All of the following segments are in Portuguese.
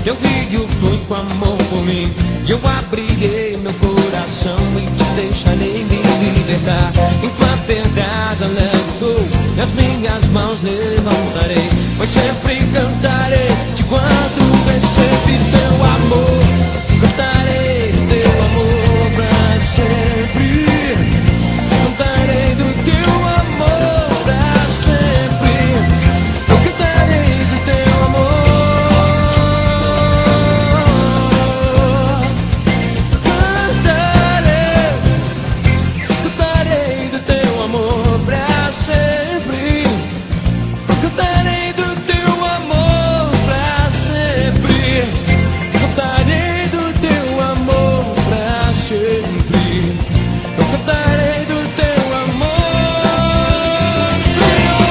Teu rio flui com amor por mim, e eu abrirei meu coração e te deixarei me libertar. Em tua verdade alegre estou, nas minhas mãos levantarei, pois sempre cantarei de quando recebi teu amor. Cantarei do teu amor pra sempre. Cantarei do teu amor pra sempre. Eu cantarei do teu amor. Cantarei do teu amor pra sempre. Eu cantarei do teu amor pra sempre. Cantarei do teu amor pra sempre. Eu cantarei do teu amor, Senhor.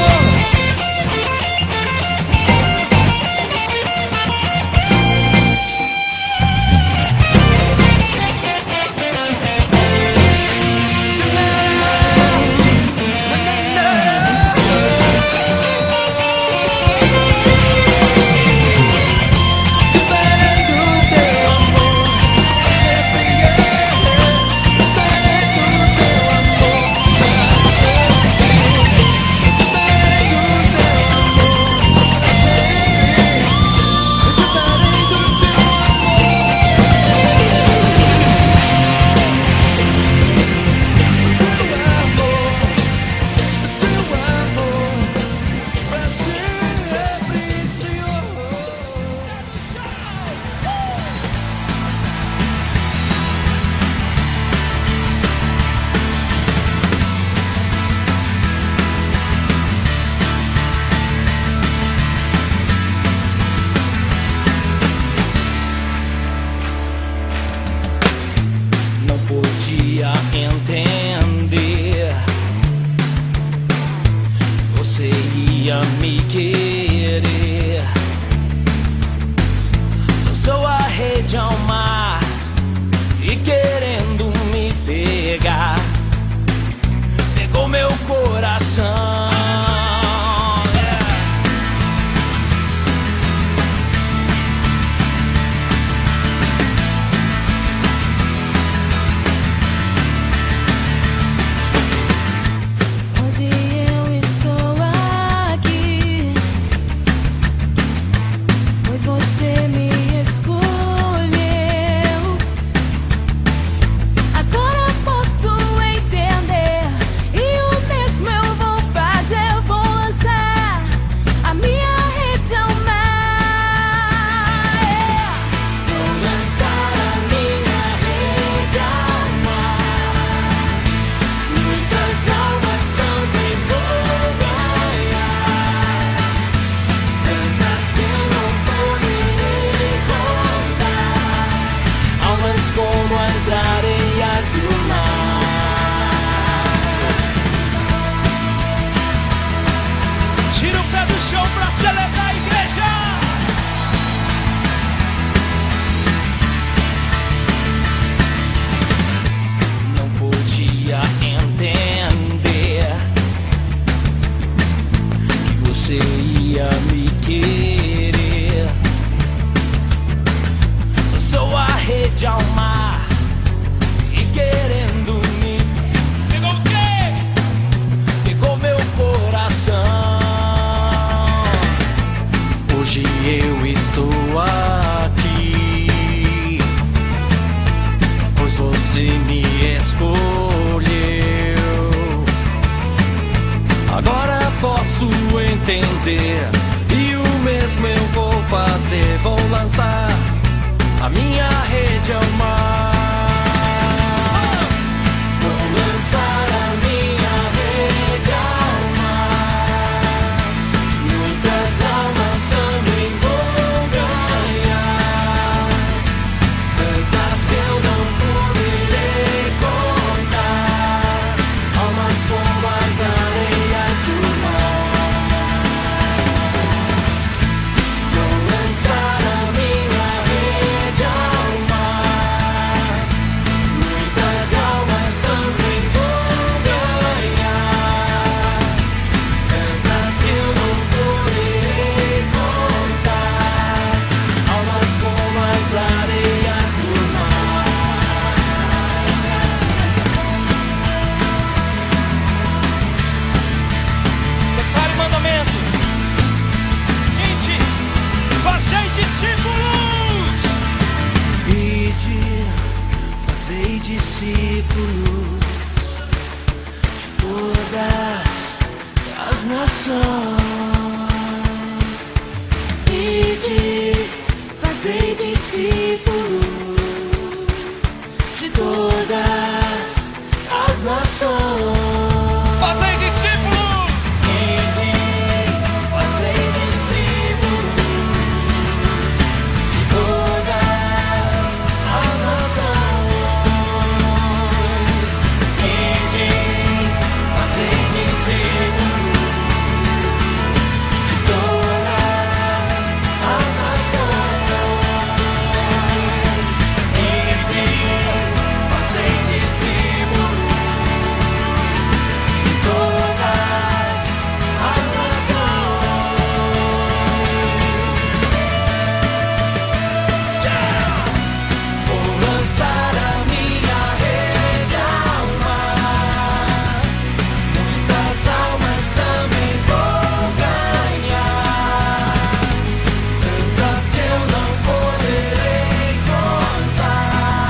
Não podia entender, você ia me querer. Lançou a rede ao mar e querendo me pegar, pegou meu coração. Hoje eu estou aqui, pois você me escolheu. Agora posso entender, e o mesmo eu vou fazer. Eu vou lançar a minha rede ao mar. Vou lançar a minha rede ao mar. Muitas almas também vou ganhar, tantas que eu não poderei contar, Almas como as areias do mar. Tira o pé do chão pra celebrar a igreja. Não podia entender que você ia me querer. Lançou a rede ao mar e querendo me... Pegou o quê? Pegou meu coração. Hoje eu estou aqui, pois você me escolheu. Agora posso entender, e o mesmo eu vou fazer. Vou lançar a minha rede ao mar. Vou lançar a minha rede ao mar. Muitas almas também vou ganhar, tantas que eu não poderei contar, almas como as areias do mar. Vou lançar a minha rede ao mar. nações e de fazer discípulos de todas as nações. Fazei discípulos! Fazer discípulos de todas as nações. Fazer discípulos de todas as nações. Fazer discípulos de todas as nações. Vou lançar a minha rede ao mar, muitas almas também vou ganhar, tantas que eu não poderei contar,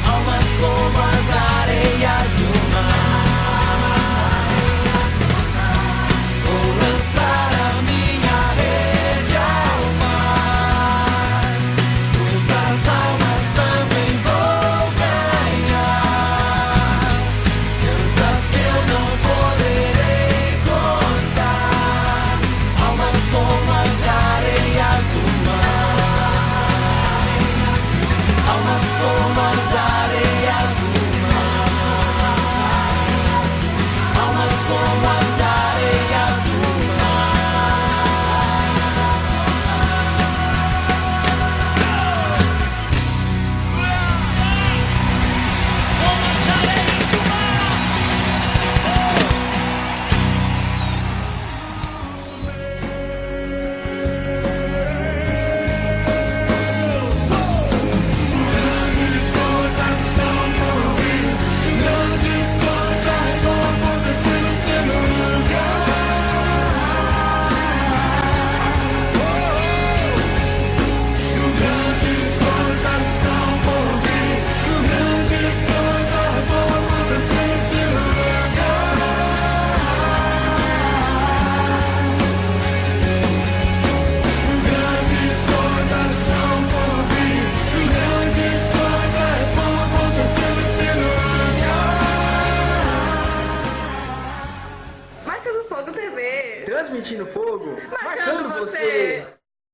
almas como as areias do mar. Vou lançar a minha rede ao mar, muitas almas também vou ganhar, tantas que eu não poderei contar, almas como as areias do mar, almas como as areias do mar, almas como as areias do Marcando Fogo TV. Transmitindo fogo, Marcando você.